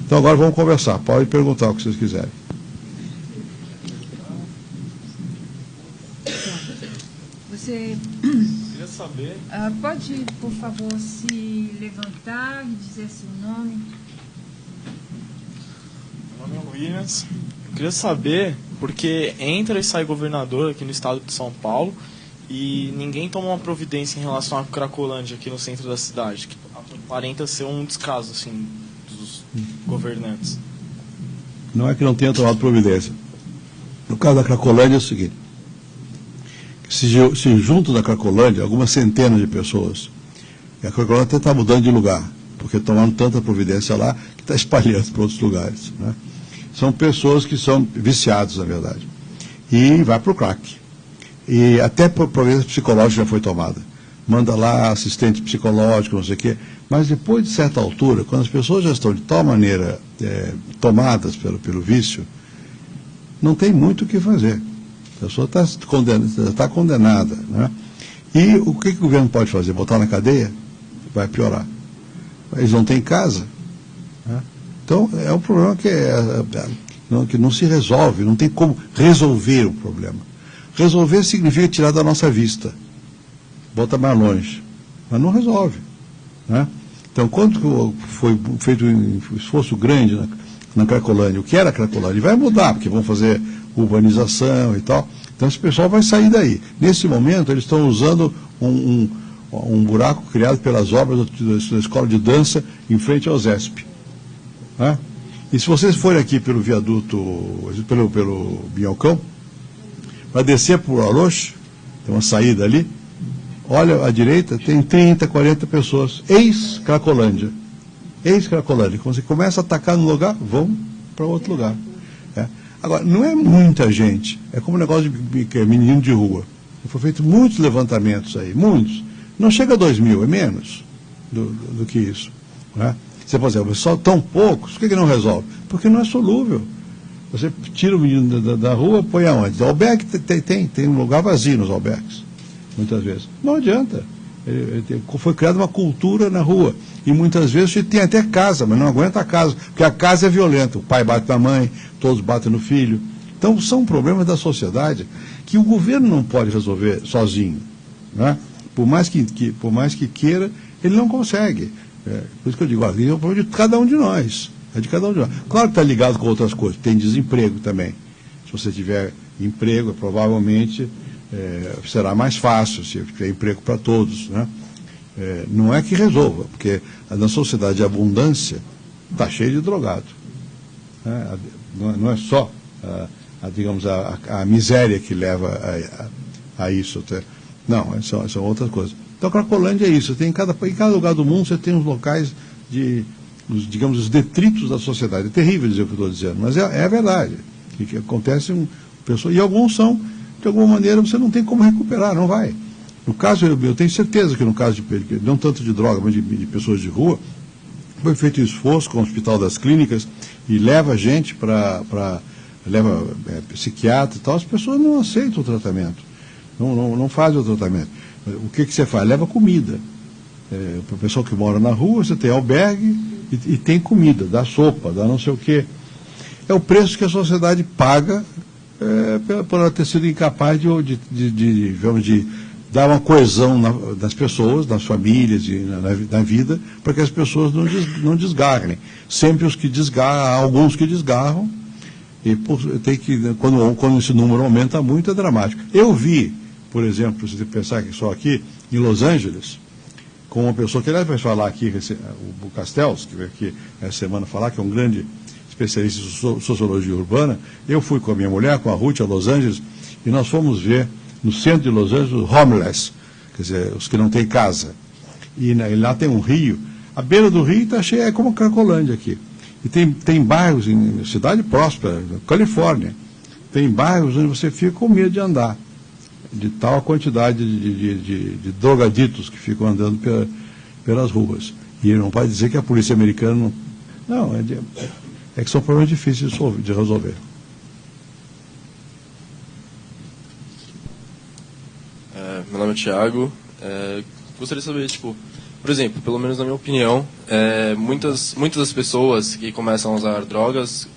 Então agora vamos conversar, pode perguntar o que vocês quiserem. Você queria saber... pode, por favor, se levantar e dizer seu nome? Meu nome é Williams. Eu queria saber porque entra e sai governador aqui no estado de São Paulo e ninguém toma uma providência em relação à Cracolândia aqui no centro da cidade, que aparenta ser um descaso assim, dos governantes. Não é que não tenha tomado providência. No caso da Cracolândia é o seguinte: se junto da Cracolândia algumas centenas de pessoas, e a Cracolândia até está mudando de lugar, porque tomaram tanta providência lá que está espalhando para outros lugares, né? São pessoas que são viciados, na verdade, e vai para o crack. E até providência psicológica já foi tomada. Manda lá assistente psicológico, não sei o quê. Mas depois de certa altura, quando as pessoas já estão de tal maneira tomadas pelo vício, não tem muito o que fazer. A pessoa está condenada, né? E o que o governo pode fazer? Botar na cadeia? Vai piorar. Eles não têm casa, né? Então, é um problema que não se resolve, não tem como resolver o problema. Resolver significa tirar da nossa vista, botar mais longe, mas não resolve, né? Então, quando foi feito um esforço grande na Cracolândia, o que era a Cracolândia, vai mudar, porque vão fazer urbanização e tal, então esse pessoal vai sair daí. Nesse momento, eles estão usando um buraco criado pelas obras da escola de dança em frente ao ZESP. Né? E se vocês forem aqui pelo viaduto, pelo Minhocão, vai descer por Orochi, tem uma saída ali, olha à direita, tem 30, 40 pessoas, ex-Cracolândia. Ex-Cracolândia. Quando você começa a atacar no lugar, vão para outro lugar. Agora, não é muita gente, é como um negócio de menino de rua. Foi feito muitos levantamentos aí, muitos. Não chega a 2.000, é menos do que isso. Né? Você pode dizer, só tão poucos, por que não resolve? Porque não é solúvel. Você tira o menino da rua, põe aonde? O albergue tem um lugar vazio nos albergues, muitas vezes. Não adianta. Foi criada uma cultura na rua. E muitas vezes você tem até casa, mas não aguenta a casa, porque a casa é violenta. O pai bate na mãe, todos batem no filho. Então são problemas da sociedade que o governo não pode resolver sozinho. Né? Por mais que queira, ele não consegue. Por isso que eu digo, é o problema de cada um de nós. É de cada um de nós. Claro que está ligado com outras coisas. Tem desemprego também. Se você tiver emprego, provavelmente será mais fácil, se tiver emprego para todos. Né? Não é que resolva, porque na sociedade de abundância está cheio de drogado. Né? Não é só a miséria que leva a isso. Não, são outras coisas. Então, a Cracolândia é isso. Em cada lugar do mundo você tem os locais digamos, os detritos da sociedade. É terrível dizer o que eu estou dizendo, mas é a verdade. Que acontece pessoas, e alguns são, de alguma maneira, você não tem como recuperar, não vai. No caso, eu tenho certeza que no caso não tanto de droga, mas de pessoas de rua, foi feito um esforço com o Hospital das Clínicas e leva gente leva psiquiatra e tal, as pessoas não aceitam o tratamento, não fazem o tratamento. O que você faz? Leva comida. Para o pessoal que mora na rua, você tem albergue e tem comida, dá sopa, dá não sei o quê. É o preço que a sociedade paga por ela ter sido incapaz de dar uma coesão nas pessoas, nas famílias e na vida, para que as pessoas não desgarrem. Sempre os que desgarram, há alguns que desgarram, e quando esse número aumenta muito, é dramático. Eu vi, por exemplo, se você pensar que só aqui, em Los Angeles, com uma pessoa que aliás vai falar aqui, o Castells, que veio aqui essa semana falar, que é um grande especialista em sociologia urbana. Eu fui com a minha mulher, com a Ruth, a Los Angeles, e nós fomos ver no centro de Los Angeles os homeless, quer dizer, os que não têm casa. E lá tem um rio, a beira do rio está cheia, é como a Cracolândia aqui. E tem bairros, em cidade próspera, Califórnia, tem bairros onde você fica com medo de andar, de tal quantidade de drogaditos que ficam andando pelas ruas. E não pode dizer que a polícia americana não é que são problemas difíceis de resolver. Meu nome é Thiago. Gostaria de saber, Por exemplo, pelo menos na minha opinião, muitas das pessoas que começam a usar drogas,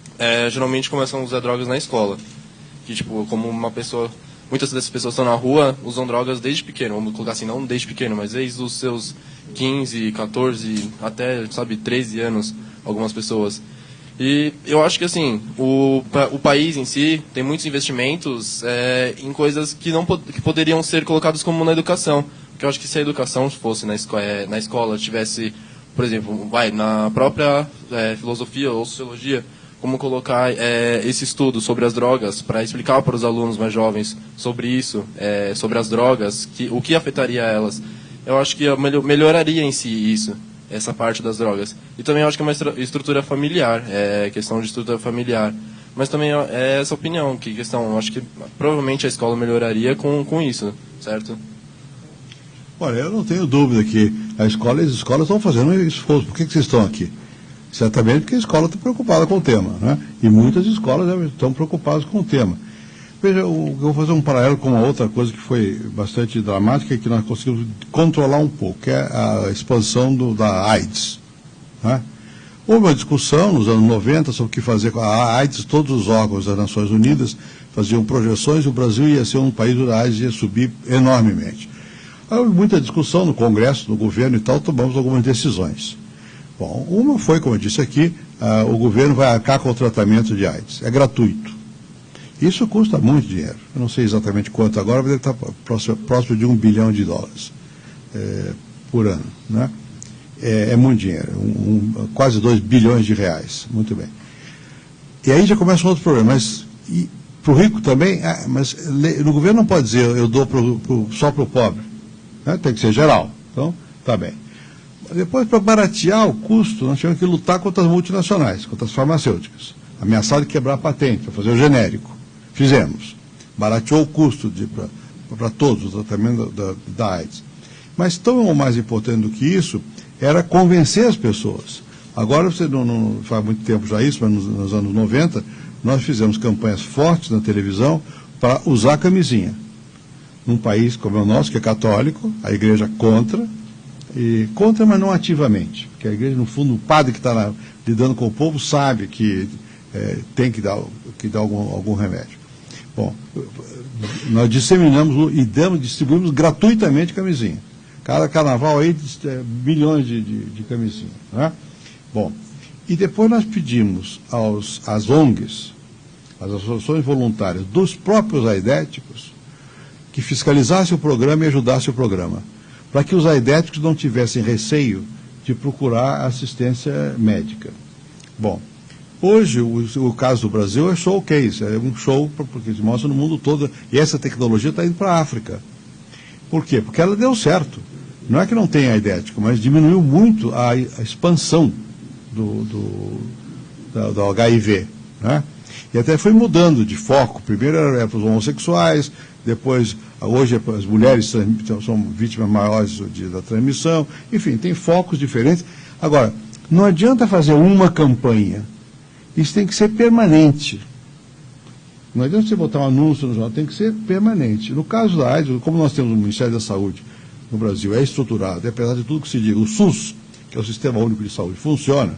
geralmente começam a usar drogas na escola. Que, tipo, como uma pessoa... Muitas dessas pessoas estão na rua, usam drogas desde pequeno, vamos colocar assim, não desde pequeno, mas desde os seus 15, 14, até, 13 anos, algumas pessoas. E eu acho que, assim, o país em si tem muitos investimentos em coisas que poderiam ser colocadas como na educação. Porque eu acho que se a educação fosse na escola, tivesse, por exemplo, na própria filosofia ou sociologia, como colocar esse estudo sobre as drogas para explicar para os alunos mais jovens sobre isso, sobre as drogas, o que afetaria elas. Eu acho que melhoraria em si isso, essa parte das drogas. E também eu acho que é uma estrutura familiar, questão de estrutura familiar. Mas também é essa opinião, eu acho que provavelmente a escola melhoraria com isso, certo? Olha, eu não tenho dúvida que as escolas estão fazendo um esforço. Por que vocês estão aqui? Certamente porque a escola está preocupada com o tema, né? E muitas escolas estão preocupadas com o tema. Veja, eu vou fazer um paralelo com uma outra coisa que foi bastante dramática e que nós conseguimos controlar um pouco, que é a expansão da AIDS, né? Houve uma discussão nos anos 90 sobre o que fazer com a AIDS. Todos os órgãos das Nações Unidas faziam projeções e o Brasil ia ser um país onde a AIDS ia subir enormemente. Houve muita discussão no Congresso, no governo e tal, tomamos algumas decisões. Bom, uma foi, como eu disse aqui, o governo vai arcar com o tratamento de AIDS. É gratuito. Isso custa muito dinheiro. Eu não sei exatamente quanto agora, mas deve estar próximo de $1 bilhão por ano, né? É muito dinheiro, quase R$2 bilhões. Muito bem. E aí já começa um outro problema. Mas para o rico também, mas no governo não pode dizer eu dou só para o pobre, né? Tem que ser geral. Então, tá bem. Depois, para baratear o custo, nós tivemos que lutar contra as multinacionais, contra as farmacêuticas. Ameaçar de quebrar a patente, para fazer o genérico. Fizemos. Barateou o custo para todos, o tratamento da AIDS. Mas tão ou mais importante do que isso, era convencer as pessoas. Agora, você não faz muito tempo já isso, mas nos anos 90, nós fizemos campanhas fortes na televisão para usar camisinha. Num país como é o nosso, que é católico, a igreja contra, mas não ativamente, porque a igreja, no fundo, o padre que está lidando com o povo sabe que tem que dar algum remédio. Bom, nós disseminamos e distribuímos gratuitamente camisinha. Cada carnaval aí, milhões de camisinha, né? Bom, e depois nós pedimos às ONGs, às associações voluntárias dos próprios aidéticos, que fiscalizassem o programa e ajudassem o programa, para que os aidéticos não tivessem receio de procurar assistência médica. Bom, hoje o caso do Brasil é showcase, é um show porque se mostra no mundo todo, e essa tecnologia está indo para a África. Por quê? Porque ela deu certo. Não é que não tenha aidético, mas diminuiu muito a expansão do HIV, né? E até foi mudando de foco. Primeiro era para os homossexuais, depois, hoje as mulheres são vítimas maiores da transmissão. Enfim, tem focos diferentes. Agora, não adianta fazer uma campanha. Isso tem que ser permanente. Não adianta você botar um anúncio no jornal, tem que ser permanente. No caso da AIDS, como nós temos o Ministério da Saúde no Brasil, é estruturado, apesar de tudo que se diga, o SUS, que é o Sistema Único de Saúde, funciona,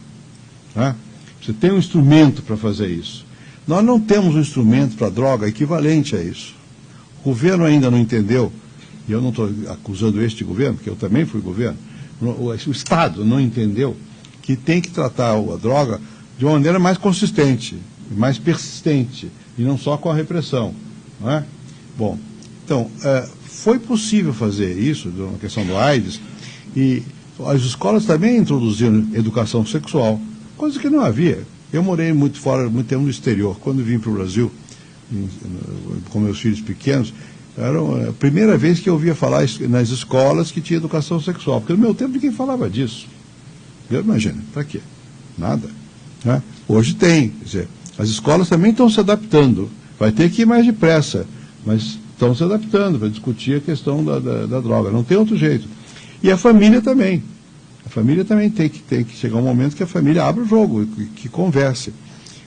né? Você tem um instrumento para fazer isso. Nós não temos um instrumento para droga equivalente a isso. O governo ainda não entendeu, e eu não estou acusando este governo, porque eu também fui governo, o Estado não entendeu que tem que tratar a droga de uma maneira mais consistente, mais persistente, e não só com a repressão, não é? Bom, então, foi possível fazer isso, na questão do AIDS, e as escolas também introduziram educação sexual, coisa que não havia. Eu morei muito tempo no exterior. Quando vim para o Brasil, com meus filhos pequenos, era a primeira vez que eu ouvia falar nas escolas que tinha educação sexual, porque no meu tempo ninguém falava disso. Eu imagino, para quê? Nada, né? Hoje tem, quer dizer, as escolas também estão se adaptando. Vai ter que ir mais depressa, mas estão se adaptando para discutir a questão da droga. Não tem outro jeito. E a família também. A família também tem que chegar um momento que a família abra o jogo, que converse.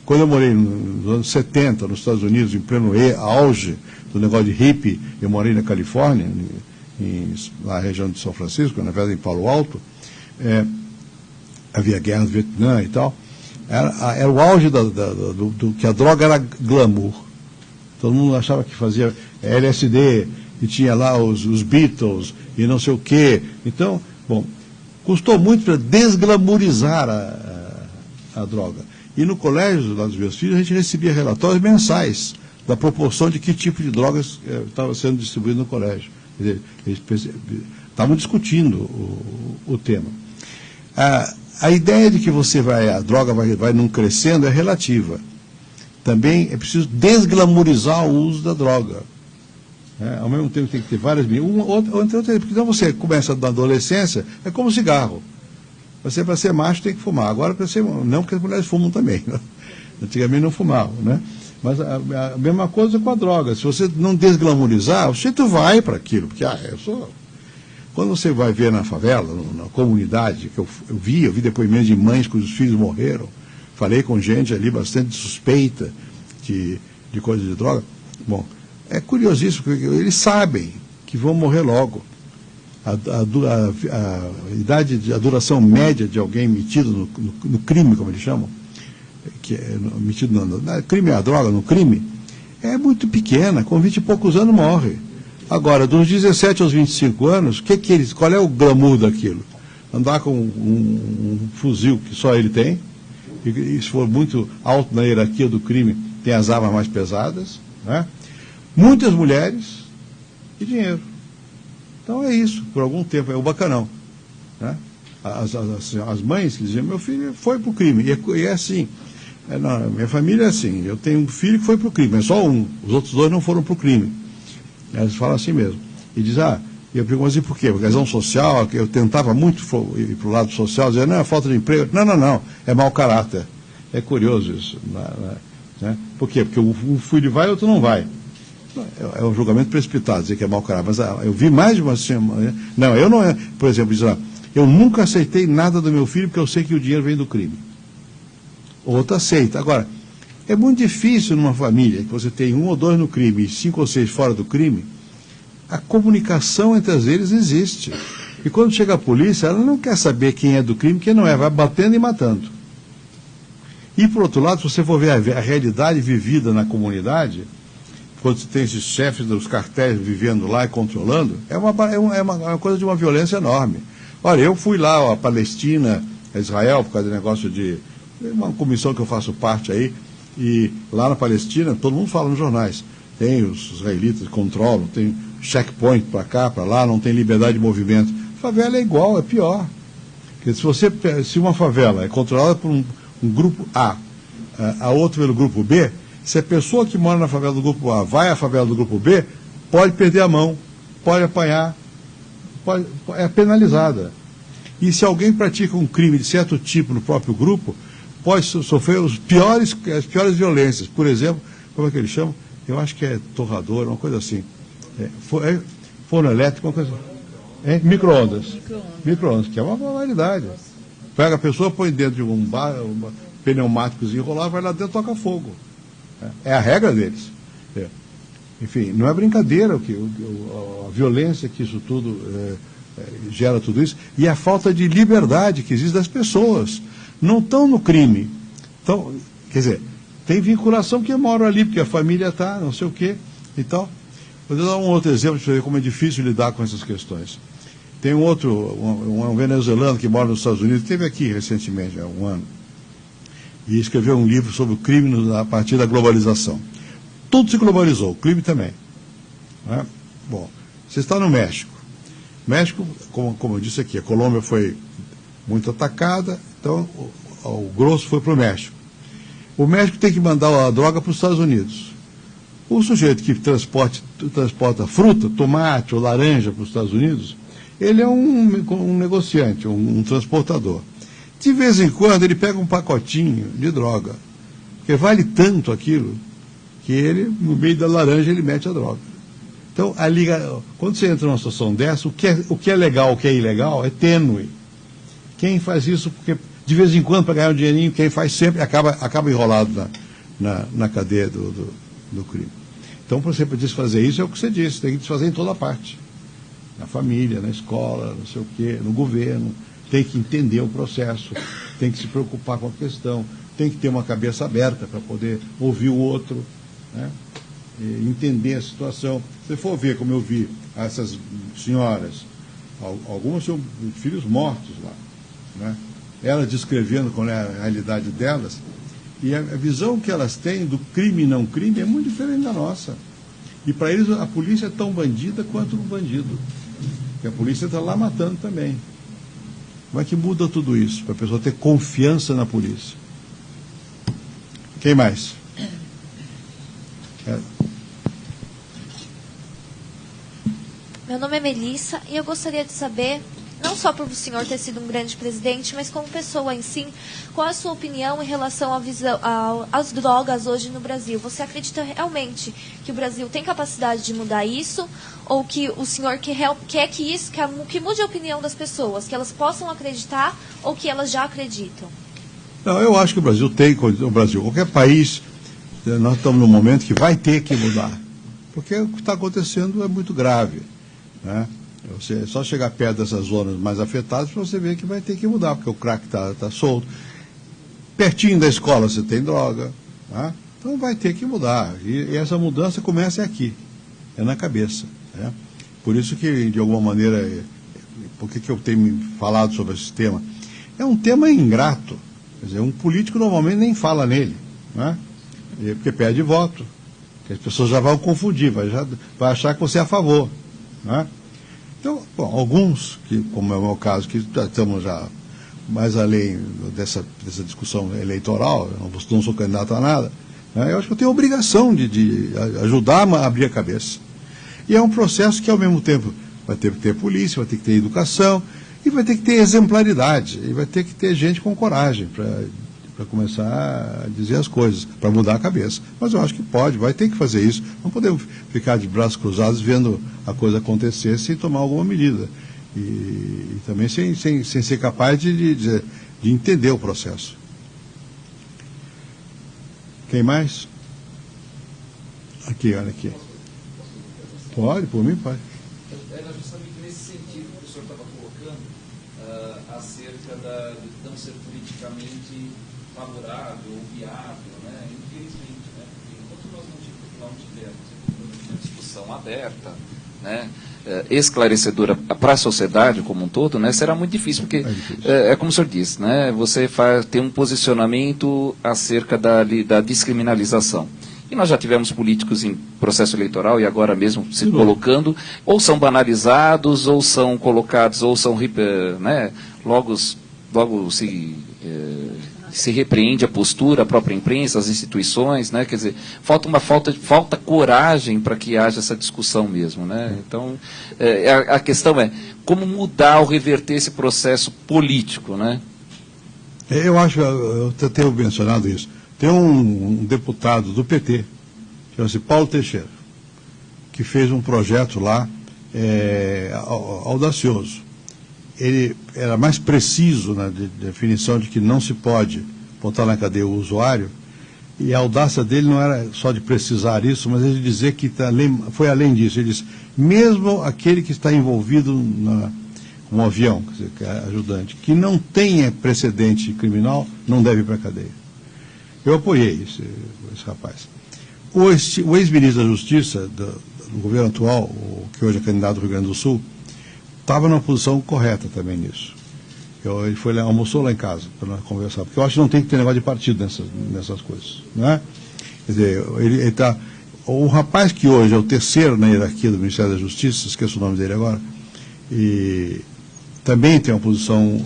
Quando eu morei nos anos 70, nos Estados Unidos, em pleno auge do negócio de hippie, eu morei na Califórnia, na região de São Francisco, na verdade em Palo Alto, havia guerra do Vietnã e tal, era o auge do que a droga era glamour. Todo mundo achava que fazia LSD, e tinha lá os Beatles, e não sei o quê. Então, bom, custou muito para desglamourizar a droga. E no colégio lá dos meus filhos, a gente recebia relatórios mensais da proporção de que tipo de drogas estava sendo distribuído no colégio. Quer dizer, eles estavam discutindo o tema. A ideia de que a droga vai não crescendo é relativa. Também é preciso desglamourizar o uso da droga. Ao mesmo tempo tem que ter várias medidas. Porque então você começa na adolescência, é como cigarro. Você, para ser macho, tem que fumar. Agora, para ser, não, porque as mulheres fumam também. Né? Antigamente não fumavam, né? Mas a mesma coisa com a droga. Se você não desglamourizar, o sujeito vai para aquilo. Porque, quando você vai ver na favela, na comunidade, que eu vi depoimentos de mães cujos filhos morreram, falei com gente ali bastante suspeita de coisa de droga. Bom, é curiosíssimo, porque eles sabem que vão morrer logo. A duração média de alguém metido no crime, como eles chamam, que é metido no crime, a droga no crime, é muito pequena, com 20 e poucos anos morre. Agora, dos 17 aos 25 anos, qual é o glamour daquilo? Andar com um fuzil que só ele tem, e se for muito alto na hierarquia do crime, tem as armas mais pesadas, né? Muitas mulheres e dinheiro. Então é isso, por algum tempo, é o bacanão. Né? As mães que diziam, meu filho foi para o crime, e é assim. Minha família é assim, eu tenho um filho que foi para o crime, mas só um, os outros dois não foram para o crime. Eles falam assim mesmo. E diz, eu pergunto assim, por quê? Por razão social, que eu tentava muito ir para o lado social, dizer, não, é falta de emprego. Não, é mau caráter. É curioso isso. Né? Por quê? Porque um filho vai e o outro não vai. É um julgamento precipitado, dizer que é mau caráter. Mas eu vi mais de uma semana. Não, eu não. Por exemplo, diz, eu nunca aceitei nada do meu filho porque eu sei que o dinheiro vem do crime. Outro aceita. Agora, é muito difícil numa família que você tem 1 ou 2 no crime e 5 ou 6 fora do crime, a comunicação entre eles existe. E quando chega a polícia, ela não quer saber quem é do crime e quem não é, vai batendo e matando. E, por outro lado, se você for ver a realidade vivida na comunidade, quando você tem esses chefes dos cartéis vivendo lá e controlando, é uma coisa de uma violência enorme. Olha, eu fui lá à Palestina, a Israel, por causa do negócio de uma comissão que eu faço parte aí, e lá na Palestina, todo mundo fala nos jornais, tem os israelitas que controlam, tem checkpoint para cá, para lá, não tem liberdade de movimento. Favela é igual, é pior. Porque se uma favela é controlada por um grupo A outra pelo grupo B, se a pessoa que mora na favela do grupo A vai à favela do grupo B, pode perder a mão, pode apanhar, é penalizada. E se alguém pratica um crime de certo tipo no próprio grupo, pode sofrer as piores violências. Por exemplo, como é que eles chamam? Eu acho que é torrador, uma coisa assim. Forno elétrico, uma coisa assim. Micro-ondas. Micro-ondas, que é uma barbaridade. Pega a pessoa, põe dentro de um pneumáticos enrolar, vai lá dentro e toca fogo. É a regra deles. Enfim, não é brincadeira a violência que isso tudo gera tudo isso, e a falta de liberdade que existe das pessoas. Não estão no crime. Então, quer dizer, tem vinculação porque moram ali, porque a família está, não sei o quê. Então, vou dar um outro exemplo para ver como é difícil lidar com essas questões. Tem um venezuelano que mora nos Estados Unidos, esteve aqui recentemente, há um ano, e escreveu um livro sobre o crime a partir da globalização. Tudo se globalizou, o crime também. Né? Bom, você está no México. México, como eu disse aqui, a Colômbia foi muito atacada, então o grosso foi para o México. O México tem que mandar a droga para os Estados Unidos. O sujeito que transporta fruta, tomate ou laranja para os Estados Unidos, ele é um negociante, um transportador. De vez em quando ele pega um pacotinho de droga, porque vale tanto aquilo, que ele, no meio da laranja, ele mete a droga. Então, quando você entra numa situação dessa, o que é legal, o que é ilegal, é tênue. Quem faz isso, porque de vez em quando, para ganhar um dinheirinho, quem faz sempre acaba enrolado na cadeia do crime. Então, para você desfazer isso, é o que você disse, tem que desfazer em toda parte. Na família, na escola, não sei o quê, no governo. tem que entender o processo, tem que se preocupar com a questão, tem que ter uma cabeça aberta para poder ouvir o outro, né? E entender a situação. Se você for ver, como eu vi essas senhoras, algumas tinham filhos mortos lá, né? Elas descrevendo qual é a realidade delas, e a visão que elas têm do crime e não crime é muito diferente da nossa. E para eles a polícia é tão bandida quanto um bandido. Porque a polícia está lá matando também. Como é que muda tudo isso? Para a pessoa ter confiança na polícia. Quem mais? Meu nome é Melissa e eu gostaria de saber, não só por o senhor ter sido um grande presidente, mas como pessoa em si, qual a sua opinião em relação às drogas hoje no Brasil? Você acredita realmente que o Brasil tem capacidade de mudar isso? Ou que o senhor quer que mude a opinião das pessoas, que elas possam acreditar ou que elas já acreditam? Não, eu acho que o Brasil qualquer país, nós estamos num momento que vai ter que mudar. Porque o que está acontecendo é muito grave, né? É só chegar perto dessas zonas mais afetadas para você ver que vai ter que mudar, porque o crack está solto. Pertinho da escola você tem droga, né? Então vai ter que mudar. E essa mudança começa aqui, é na cabeça, né? Por isso que, de alguma maneira, por que eu tenho falado sobre esse tema? É um tema ingrato. Quer dizer, um político normalmente nem fala nele, né? Porque perde voto. Que as pessoas já vão confundir, vai achar que você é a favor, né? Então, bom, alguns, que, como é o meu caso, que estamos já mais além dessa discussão eleitoral, eu não sou candidato a nada, né? Eu acho que eu tenho a obrigação de ajudar a abrir a cabeça. E é um processo que, ao mesmo tempo, vai ter que ter polícia, vai ter que ter educação, e vai ter que ter exemplaridade, e vai ter que ter gente com coragem para começar a dizer as coisas, para mudar a cabeça. Mas eu acho que vai ter que fazer isso. Não podemos ficar de braços cruzados vendo a coisa acontecer sem tomar alguma medida. E também sem ser capaz de entender o processo. Quem mais? Aqui, olha aqui. Pode, por mim pode. Era justamente nesse sentido que o senhor estava colocando, acerca de não ser politicamente favorável ou viável, né? Infelizmente, né? Porque enquanto nós não tivermos uma discussão aberta, né? Esclarecedora para a sociedade como um todo, né? Será muito difícil, porque é como o senhor disse, né? Você tem um posicionamento acerca da descriminalização. E nós já tivemos políticos em processo eleitoral e agora mesmo se colocando, ou são banalizados, ou são colocados, ou são, né, logo se repreende a postura, a própria imprensa, as instituições, né? Quer dizer, falta coragem para que haja essa discussão mesmo, né? Então, a questão é como mudar ou reverter esse processo político, né? Eu acho, eu tenho mencionado isso. Tem um deputado do PT, chama-se Paulo Teixeira, que fez um projeto lá audacioso. Ele era mais preciso na definição de que não se pode botar na cadeia o usuário, e a audácia dele não era só de precisar isso, mas ele dizer que foi além disso. Ele disse, mesmo aquele que está envolvido com um avião, quer dizer, que é ajudante, que não tenha precedente criminal, não deve ir para a cadeia. Eu apoiei esse rapaz. O ex-ministro da Justiça do governo atual, que hoje é candidato do Rio Grande do Sul, estava numa posição correta também nisso. Ele foi lá, almoçou lá em casa para nós conversar, porque eu acho que não tem que ter negócio de partido nessas coisas, né? Quer dizer, o rapaz que hoje é o terceiro na hierarquia do Ministério da Justiça, esqueço o nome dele agora, e também tem uma posição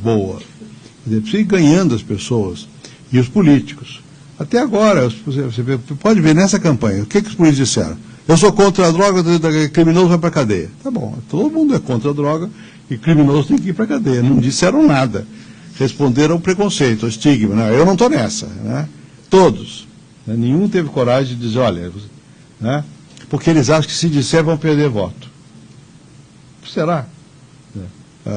boa. Quer dizer, precisa ir ganhando as pessoas e os políticos. Até agora, você pode ver nessa campanha, o que os políticos disseram? Eu sou contra a droga, criminoso vai para a cadeia. Tá bom, todo mundo é contra a droga e criminoso tem que ir para a cadeia. Não disseram nada. Responderam ao preconceito, ao estigma. Não, eu não estou nessa. Né? Todos. Né? Nenhum teve coragem de dizer, olha, né? Porque eles acham que se disser vão perder voto. Será?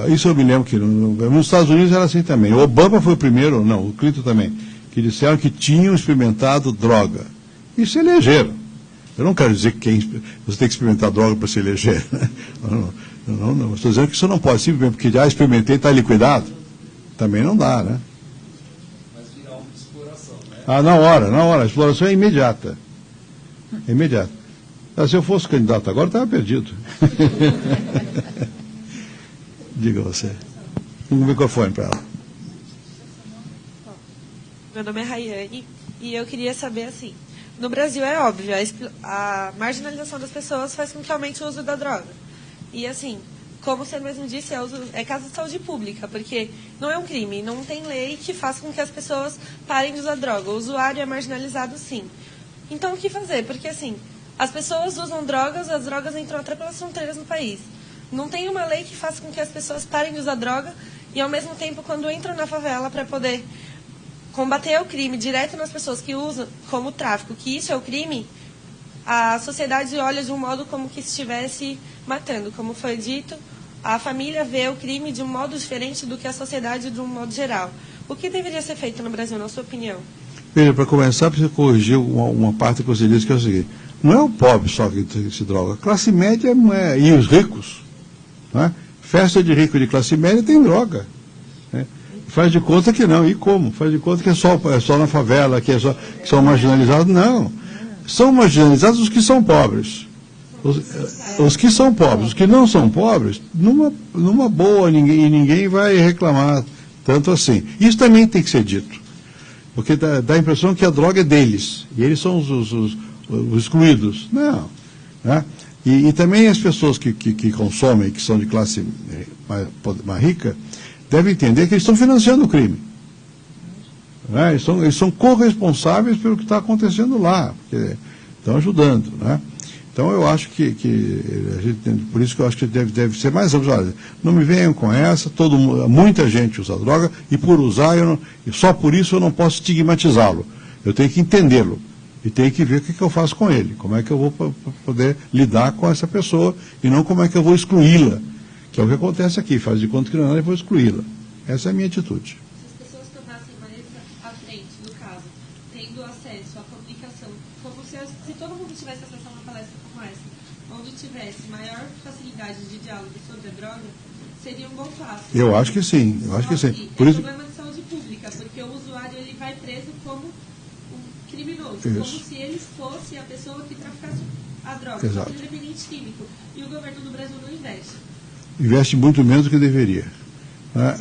Isso eu me lembro que nos Estados Unidos era assim também. O Obama foi o primeiro, não, o Clinton também, que disseram que tinham experimentado droga. E se elegeram. Eu não quero dizer que você tem que experimentar droga para se eleger. Né? Não, estou dizendo que isso não pode, simplesmente porque já experimentei e está liquidado. Também não dá, né? Mas virar uma exploração, né? Na hora. A exploração é imediata. É imediata. Se eu fosse candidato agora, estava perdido. Diga você. Um microfone para ela. Meu nome é Rayane e eu queria saber, assim, no Brasil é óbvio, a marginalização das pessoas faz com que aumente o uso da droga. E, assim, como você mesmo disse, é caso de saúde pública, porque não é um crime, não tem lei que faça com que as pessoas parem de usar droga. O usuário é marginalizado, sim. Então, o que fazer? Porque, assim, as pessoas usam drogas, as drogas entram até pelas fronteiras no país. Não tem uma lei que faça com que as pessoas parem de usar droga e, ao mesmo tempo, quando entram na favela para poder combater o crime direto nas pessoas que usam, como o tráfico, que isso é o crime, a sociedade olha de um modo como que estivesse matando. Como foi dito, a família vê o crime de um modo diferente do que a sociedade de um modo geral. O que deveria ser feito no Brasil, na sua opinião? Veja, para começar, precisa corrigir uma parte que você disse, que é o seguinte: não é o pobre só que se droga, a classe média e os ricos. Né? Festa de rico de classe média tem droga. Né? Faz de conta que não. E como? Faz de conta que é só na favela, que são marginalizados. Não. São marginalizados os que são pobres. Os que são pobres. Os que não são pobres, numa boa, ninguém vai reclamar tanto assim. Isso também tem que ser dito. Porque dá a impressão que a droga é deles. E eles são os excluídos. Não. Né? E também as pessoas que consomem, que são de classe mais rica, devem entender que eles estão financiando o crime. Né? Eles são corresponsáveis pelo que está acontecendo lá, porque estão ajudando. Né? Então eu acho que a gente, por isso que eu acho que deve ser mais amplo. Olha, não me venham com essa, muita gente usa droga, e por usar, só por isso eu não posso estigmatizá-lo. Eu tenho que entendê-lo. E tenho que ver o que eu faço com ele, como é que eu vou poder lidar com essa pessoa, e não como é que eu vou excluí-la, que é o que acontece aqui, faz de conta que não é nada e vou excluí-la. Essa é a minha atitude. Se as pessoas tomassem mais à frente, no caso, tendo acesso à comunicação, como se todo mundo tivesse acesso a uma palestra como essa, onde tivesse maior facilidade de diálogo sobre a droga, seria um bom passo. Eu acho que sim, Por isso... problema de saúde pública, porque o usuário ele vai preso como criminoso, como se ele fosse a pessoa que traficasse a droga, como dependente químico. E o governo do Brasil não investe. Investe muito menos do que deveria. Né?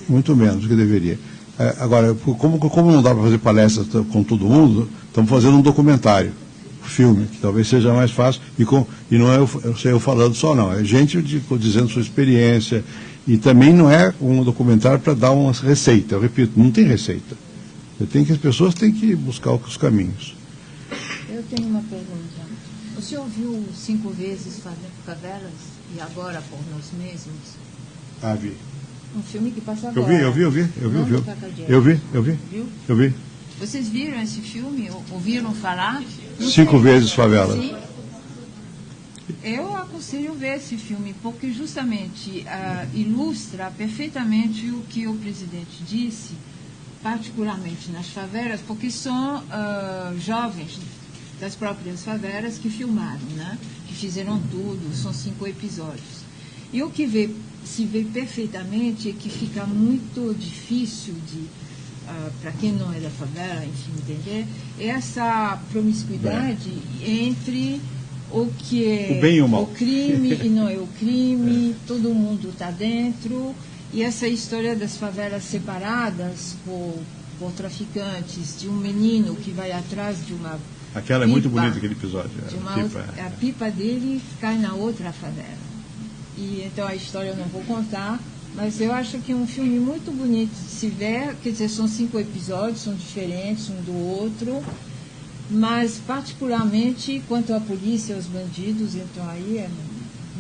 Muito menos do que deveria. Agora, como não dá para fazer palestras com todo mundo, estamos fazendo um documentário, filme, que talvez seja mais fácil, e não é eu falando só, não. É gente dizendo sua experiência, e também não é um documentário para dar uma receita. Eu repito, não tem receita. As pessoas têm que buscar os caminhos. Eu tenho uma pergunta. O senhor viu 5 vezes Favelas e Agora por Nós Mesmos? Vi. Um filme que passa agora. Eu vi. Viu? Eu vi. Vocês viram esse filme? Ouviram falar? 5 vezes Favelas. Sim. Eu aconselho ver esse filme, porque justamente ilustra perfeitamente o que o presidente disse, particularmente nas favelas, porque são jovens das próprias favelas que filmaram, né? Que fizeram tudo, são 5 episódios. E o que se vê perfeitamente é que fica muito difícil para quem não é da favela, enfim, entender, essa promiscuidade entre o que é o bem e o mal, o crime e não é o crime, todo mundo está dentro. E essa história das favelas separadas por traficantes, de um menino que vai atrás de uma Aquela pipa, é muito bonita, aquele episódio. A pipa dele cai na outra favela. E então a história eu não vou contar, mas eu acho que é um filme muito bonito de se ver. Quer dizer, são 5 episódios, são diferentes um do outro, mas particularmente quanto à polícia e aos bandidos, então aí é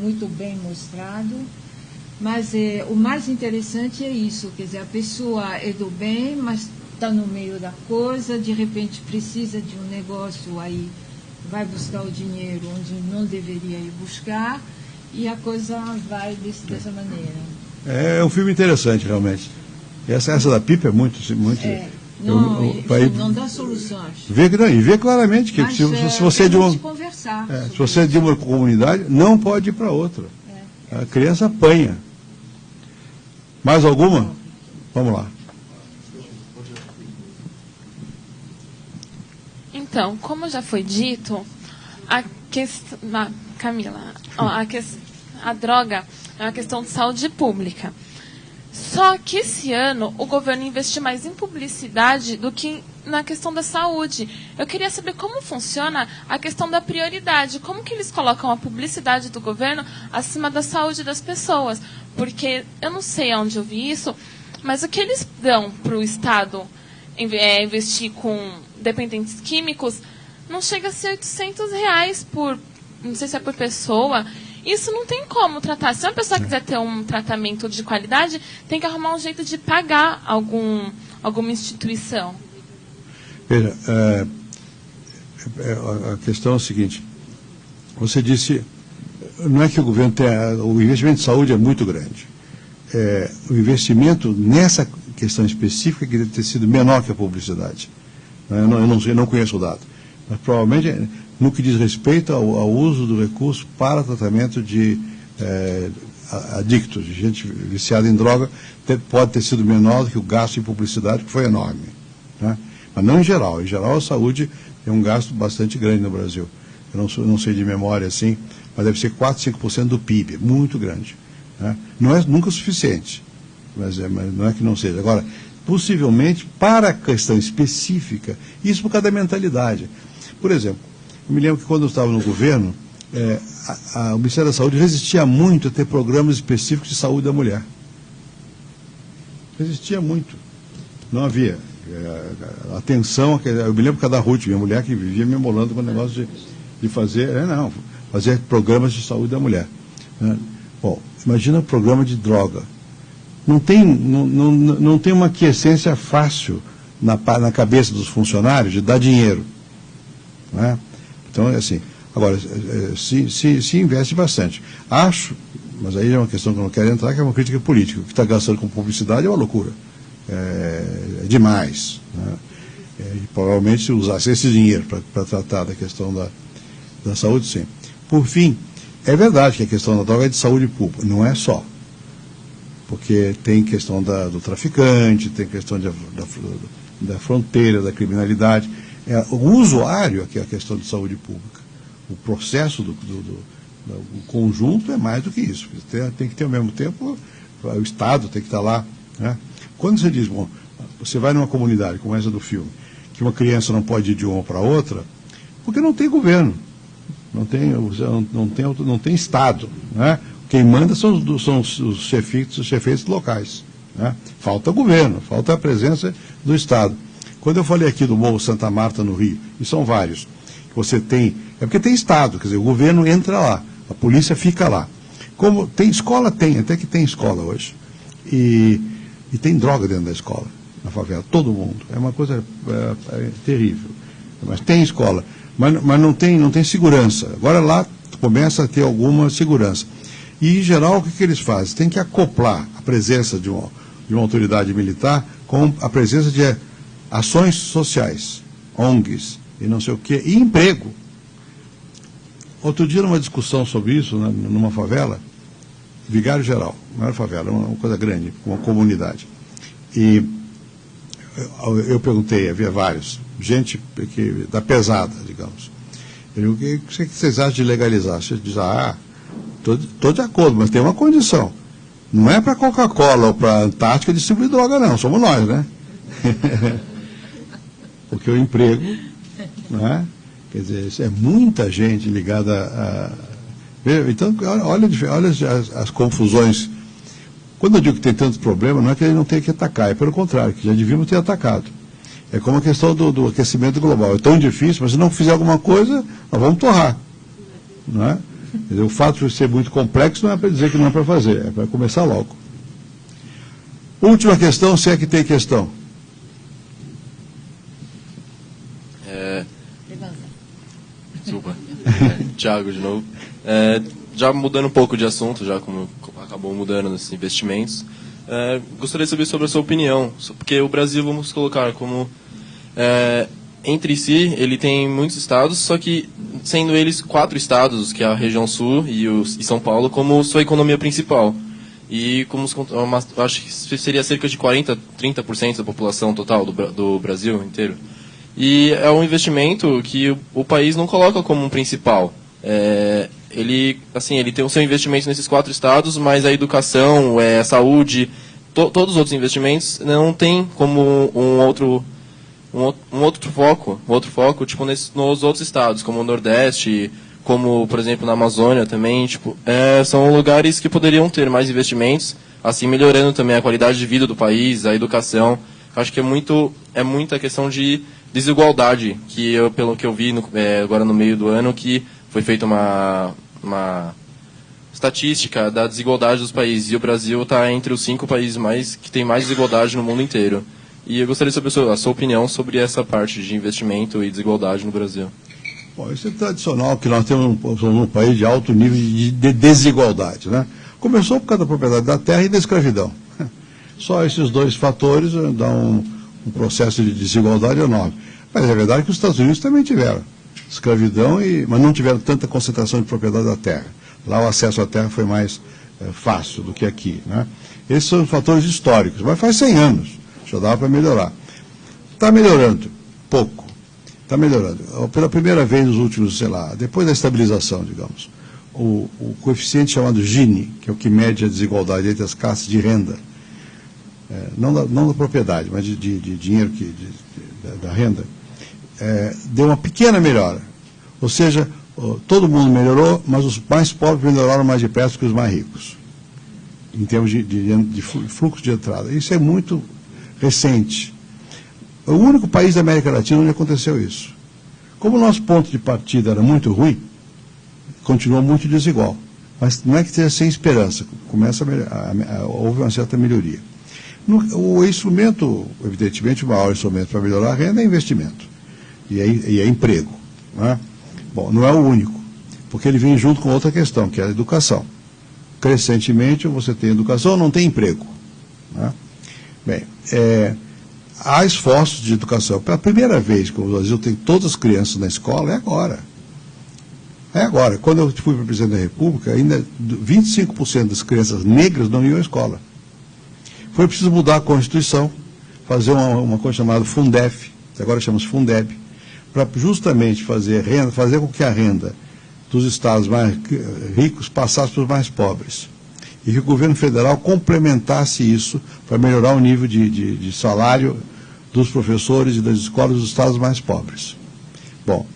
muito bem mostrado. Mas o mais interessante é isso, quer dizer, a pessoa é do bem, mas está no meio da coisa, de repente precisa de um negócio, aí vai buscar o dinheiro onde não deveria ir buscar, e a coisa vai dessa maneira. É um filme interessante, realmente. Essa da pipa é muito... Não dá soluções. E vê claramente que se você é de uma... conversar se você é de uma comunidade, não pode ir para outra. A criança apanha. Mais alguma? Vamos lá. Então, como já foi dito, Camila, a droga é uma questão de saúde pública. Só que esse ano o governo investiu mais em publicidade do que na questão da saúde. Eu queria saber como funciona a questão da prioridade. Como que eles colocam a publicidade do governo acima da saúde das pessoas? Porque eu não sei onde eu vi isso, mas o que eles dão para o Estado investir com dependentes químicos não chega a ser R$800 por, não sei se é por pessoa. Isso não tem como tratar. Se uma pessoa quiser ter um tratamento de qualidade, tem que arrumar um jeito de pagar alguma instituição. Veja, a questão é a seguinte. Você disse, não é que o governo tenha... O investimento de saúde é muito grande. O investimento nessa questão específica que deve ter sido menor que a publicidade. Eu não conheço o dado. Mas provavelmente, no que diz respeito ao uso do recurso para tratamento de adictos, de gente viciada em droga, pode ter sido menor do que o gasto em publicidade, que foi enorme. Né? Mas não em geral. Em geral, a saúde é um gasto bastante grande no Brasil. Eu não sei de memória assim, mas deve ser 4, 5% do PIB, muito grande. Né? Não é nunca suficiente, mas não é que não seja. Agora, possivelmente, para a questão específica, isso por causa da mentalidade. Por exemplo, eu me lembro que quando eu estava no governo, o Ministério da Saúde resistia muito a ter programas específicos de saúde da mulher. Resistia muito. Não havia atenção. Eu me lembro por causa da Ruth, minha mulher, que vivia me embolando com o negócio de fazer programas de saúde da mulher. Bom, imagina um programa de droga. Não tem uma quiescência fácil na cabeça dos funcionários de dar dinheiro. Né? Então, é assim. Agora, se investe bastante. Acho, mas aí é uma questão que eu não quero entrar, que é uma crítica política. O que está gastando com publicidade é uma loucura. É demais. Né? E provavelmente se usasse esse dinheiro para tratar da questão da saúde, sim. Por fim, é verdade que a questão da droga é de saúde pública, não é só. Porque tem questão do traficante, tem questão da fronteira, da criminalidade. O usuário aqui é a questão de saúde pública. O processo do conjunto é mais do que isso. Tem que ter, ao mesmo tempo, o Estado tem que estar lá. Né? Quando você diz, bom, você vai numa comunidade, como essa do filme, que uma criança não pode ir de uma para outra, porque não tem governo, não tem Estado. Né? Quem manda são os chefeiros locais. Né? Falta governo, falta a presença do Estado. Quando eu falei aqui do Morro Santa Marta, no Rio, e são vários, você tem... É porque tem Estado, quer dizer, o governo entra lá, a polícia fica lá. Como tem escola, até que tem escola hoje. E tem droga dentro da escola, na favela, todo mundo. É uma coisa terrível. Mas tem escola, mas não tem segurança. Agora lá começa a ter alguma segurança. E, em geral, o que eles fazem? Tem que acoplar a presença de uma autoridade militar com a presença de ações sociais, ONGs, e não sei o quê, e emprego. Outro dia, numa discussão sobre isso, né, numa favela, Vigário Geral, não era favela, uma coisa grande, uma comunidade. E eu perguntei, havia vários, gente da pesada, digamos. Eu digo, o que vocês acham de legalizar? Você diz, estou de acordo, mas tem uma condição. Não é para Coca-Cola ou para Antártica distribuir droga, não, somos nós, né? Porque o emprego, né? Quer dizer, é muita gente ligada a... Então, olha as confusões. Quando eu digo que tem tantos problemas, não é que ele não tem que atacar, é pelo contrário, que já devíamos ter atacado. É como a questão do aquecimento global. É tão difícil, mas se não fizer alguma coisa, nós vamos torrar. Não é? Quer dizer, o fato de ser muito complexo não é para dizer que não é para fazer, é para começar logo. Última questão, se é que tem questão. Desculpa. Thiago, de novo. Já mudando um pouco de assunto, já como acabou mudando nesses investimentos, gostaria de saber sobre a sua opinião, porque o Brasil, vamos colocar como, entre si, ele tem muitos estados, só que sendo eles 4 estados, que é a região sul e São Paulo, como sua economia principal. E como acho que seria cerca de 30% da população total do Brasil inteiro. E é um investimento que o país não coloca como um principal. Ele tem o seu investimento nesses 4 estados, mas a educação, a saúde, todos os outros investimentos não tem como um outro foco, tipo nos outros estados, como o Nordeste, como, por exemplo, na Amazônia também, são lugares que poderiam ter mais investimentos, assim melhorando também a qualidade de vida do país, a educação. Acho que é muita questão de desigualdade, pelo que eu vi agora no meio do ano, que foi feita uma estatística da desigualdade dos países, e o Brasil está entre os 5 países que tem mais desigualdade no mundo inteiro. E eu gostaria de saber a sua opinião sobre essa parte de investimento e desigualdade no Brasil. Bom, isso é tradicional, que nós temos um país de alto nível de desigualdade, né? Começou por causa da propriedade da terra e da escravidão. Só esses 2 fatores dão um processo de desigualdade enorme. Mas é verdade que os Estados Unidos também tiveram escravidão, mas não tiveram tanta concentração de propriedade da terra. Lá o acesso à terra foi mais fácil do que aqui, né? Esses são os fatores históricos, mas faz 100 anos, já dava para melhorar. Está melhorando, pouco. Está melhorando. Pela primeira vez nos últimos, depois da estabilização, digamos, o coeficiente chamado Gini, que é o que mede a desigualdade entre as classes de renda, não da propriedade, mas de dinheiro, da renda, deu uma pequena melhora. Ou seja, todo mundo melhorou, mas os mais pobres melhoraram mais depressa que os mais ricos, em termos de fluxo de entrada. Isso é muito recente. É o único país da América Latina onde aconteceu isso. Como o nosso ponto de partida era muito ruim, continuou muito desigual. Mas não é que esteja sem esperança, houve uma certa melhoria. O instrumento, evidentemente, o maior instrumento para melhorar a renda é investimento, e é emprego. Não é? Bom, não é o único, porque ele vem junto com outra questão, que é a educação. Crescentemente, você tem educação ou não tem emprego. Não é? Bem, há esforços de educação. Pela primeira vez que o Brasil tem todas as crianças na escola, é agora. É agora. Quando eu fui para o presidente da República, ainda 25% das crianças negras não iam à escola. Foi preciso mudar a Constituição, fazer uma coisa chamada Fundef, que agora chama-se Fundeb, para justamente fazer com que a renda dos estados mais ricos passasse para os mais pobres. E que o governo federal complementasse isso para melhorar o nível de salário dos professores e das escolas dos estados mais pobres. Bom,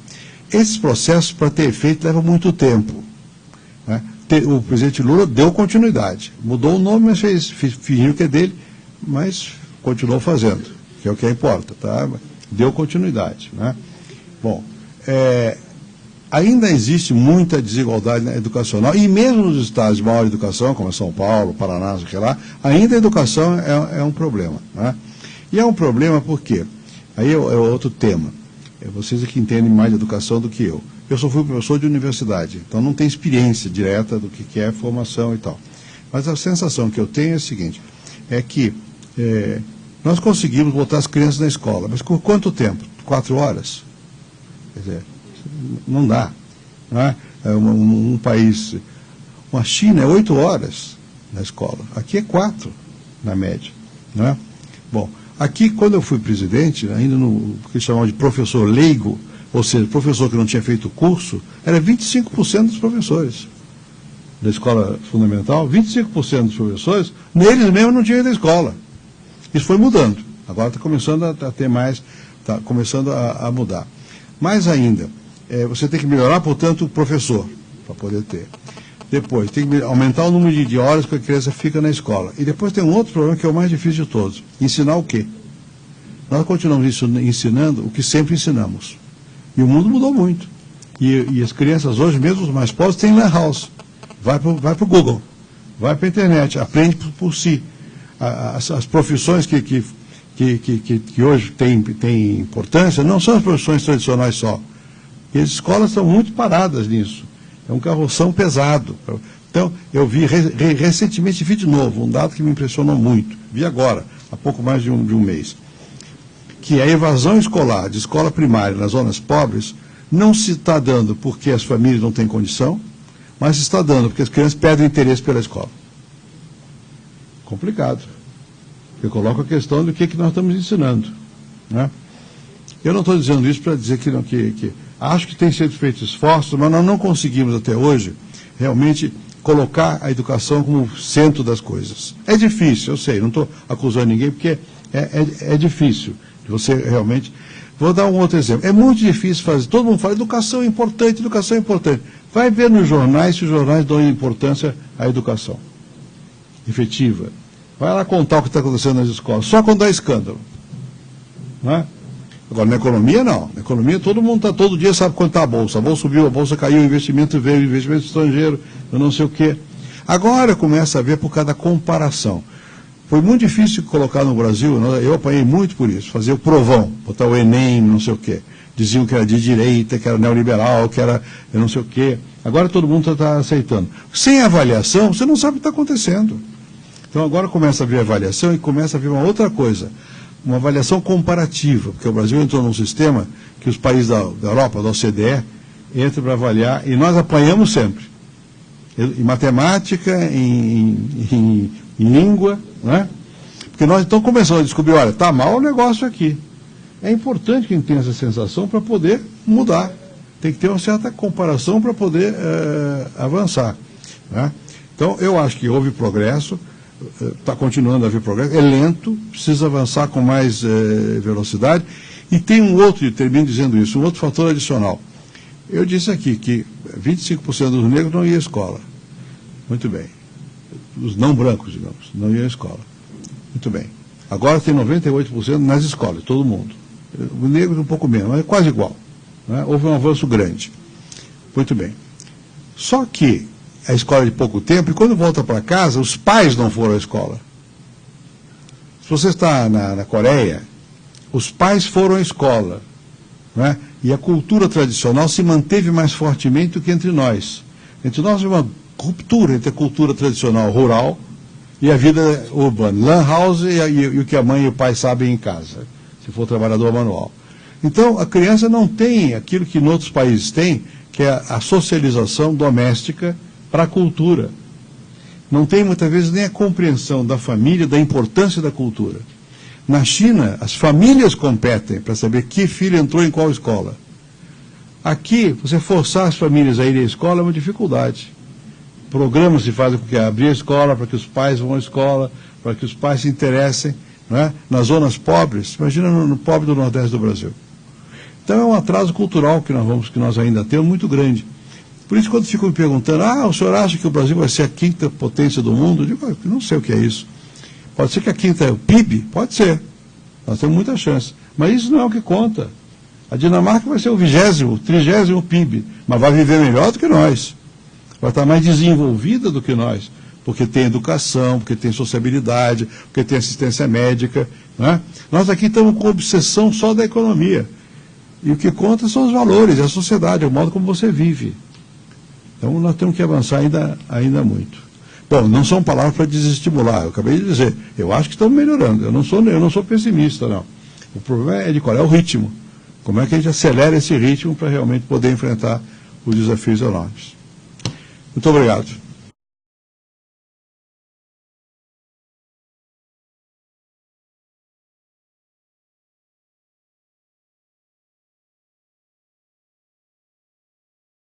esses processos, para ter efeito, levam muito tempo. Né? O presidente Lula deu continuidade. Mudou o nome, mas fingiu que é dele, mas continuou fazendo, que é o que importa. Tá? Deu continuidade. Né? Bom, ainda existe muita desigualdade educacional, e mesmo nos estados de maior educação, como São Paulo, Paraná, sei lá, ainda a educação é um problema. Né? E é um problema porque, aí é outro tema, vocês aqui entendem mais de educação do que eu. Eu só fui professor de universidade, então não tenho experiência direta do que é formação e tal. Mas a sensação que eu tenho é a seguinte, é que nós conseguimos botar as crianças na escola, mas por quanto tempo? 4 horas? Quer dizer, não dá. Não é? Um país, a China é 8 horas na escola, aqui é 4 na média. Não é? Bom, aqui quando eu fui presidente, ainda no que chamavam de professor leigo, ou seja, professor que não tinha feito curso, era 25% dos professores da escola fundamental, 25% dos professores, neles mesmos não tinham ido à escola. Isso foi mudando. Agora está começando a ter mais, está começando a mudar. Mais ainda, você tem que melhorar, portanto, o professor, para poder ter. Depois, tem que aumentar o número de horas que a criança fica na escola. E depois tem um outro problema que é o mais difícil de todos. Ensinar o quê? Nós continuamos ensinando o que sempre ensinamos. E o mundo mudou muito. E as crianças hoje, mesmo os mais pobres, têm lan house. Vai para o Google, vai para a internet, aprende por si. As profissões que hoje têm importância não são as profissões tradicionais só. E as escolas estão muito paradas nisso. É um carroção pesado. Então, eu vi recentemente, vi de novo, um dado que me impressionou muito. Vi agora, há pouco mais de um mês. Que a evasão escolar de escola primária nas zonas pobres Não se está dando porque as famílias não têm condição, mas se está dando porque as crianças perdem interesse pela escola. Complicado. Eu coloco a questão do que nós estamos ensinando, né? Eu não estou dizendo isso para dizer que acho que tem sido feitos esforços, mas nós não conseguimos até hoje realmente colocar a educação como centro das coisas. É difícil, eu sei, não estou acusando ninguém, porque é difícil de você realmente... Vou dar um outro exemplo. É muito difícil fazer, todo mundo fala, educação é importante, educação é importante. Vai ver nos jornais se os jornais dão importância à educação efetiva. Vai lá contar o que está acontecendo nas escolas, só quando dá escândalo. Não é? Agora, na economia, não. Na economia, todo mundo todo dia sabe quanto está a bolsa. A bolsa subiu, a bolsa caiu, o investimento veio, o investimento estrangeiro, eu não sei o quê. Agora começa a ver por causa da comparação. Foi muito difícil colocar no Brasil, eu apanhei muito por isso, fazer o provão, botar o Enem, não sei o quê. Diziam que era de direita, que era neoliberal, que era eu não sei o quê. Agora todo mundo está aceitando. Sem avaliação, você não sabe o que está acontecendo. Então agora começa a vir avaliação e começa a vir uma outra coisa, uma avaliação comparativa, porque o Brasil entrou num sistema que os países da Europa, da OCDE, entram para avaliar, e nós apanhamos sempre. Em matemática, em língua, né? Porque nós então começamos a descobrir, olha, está mal o negócio aqui. É importante que a gente tenha essa sensação para poder mudar. Tem que ter uma certa comparação para poder avançar, né? Então, eu acho que houve progresso, está continuando a haver progresso, é lento, precisa avançar com mais velocidade. E tem um outro, e termino dizendo isso, um outro fator adicional. Eu disse aqui que 25% dos negros não iam à escola. Muito bem. Os não brancos, digamos, não iam à escola. Muito bem. Agora tem 98% nas escolas, todo mundo. O negro um pouco menos, mas é quase igual, né? Houve um avanço grande. Muito bem. Só que a escola é de pouco tempo, e quando volta para casa, os pais não foram à escola. Se você está na Coreia, os pais foram à escola, né? E a cultura tradicional se manteve mais fortemente do que entre nós. Entre nós é uma ruptura entre a cultura tradicional rural e a vida urbana. Lan house e o que a mãe e o pai sabem em casa, se for trabalhador manual. Então, a criança não tem aquilo que em outros países tem, que é a socialização doméstica para a cultura. Não tem, muitas vezes, nem a compreensão da família, da importância da cultura. Na China, as famílias competem para saber que filho entrou em qual escola. Aqui, você forçar as famílias a irem à escola é uma dificuldade. Programas se fazem com que abrir a escola, para que os pais vão à escola, para que os pais se interessem, né? Nas zonas pobres, imagina no pobre do Nordeste do Brasil. Então é um atraso cultural que nós ainda temos muito grande. Por isso, quando ficam me perguntando, o senhor acha que o Brasil vai ser a quinta potência do mundo? Eu digo, não sei o que é isso. Pode ser que a quinta é o PIB? Pode ser. Nós temos muita chance. Mas isso não é o que conta. A Dinamarca vai ser o 20º, 30º PIB, mas vai viver melhor do que nós. Vai estar mais desenvolvida do que nós, porque tem educação, porque tem sociabilidade, porque tem assistência médica, né? Nós aqui estamos com obsessão só da economia. E o que conta são os valores, a sociedade, o modo como você vive. Então nós temos que avançar ainda muito. Bom, não são palavras para desestimular, eu acabei de dizer, eu acho que estamos melhorando, eu não sou pessimista, não. O problema é de qual é o ritmo. Como é que a gente acelera esse ritmo para realmente poder enfrentar os desafios enormes. Muito obrigado.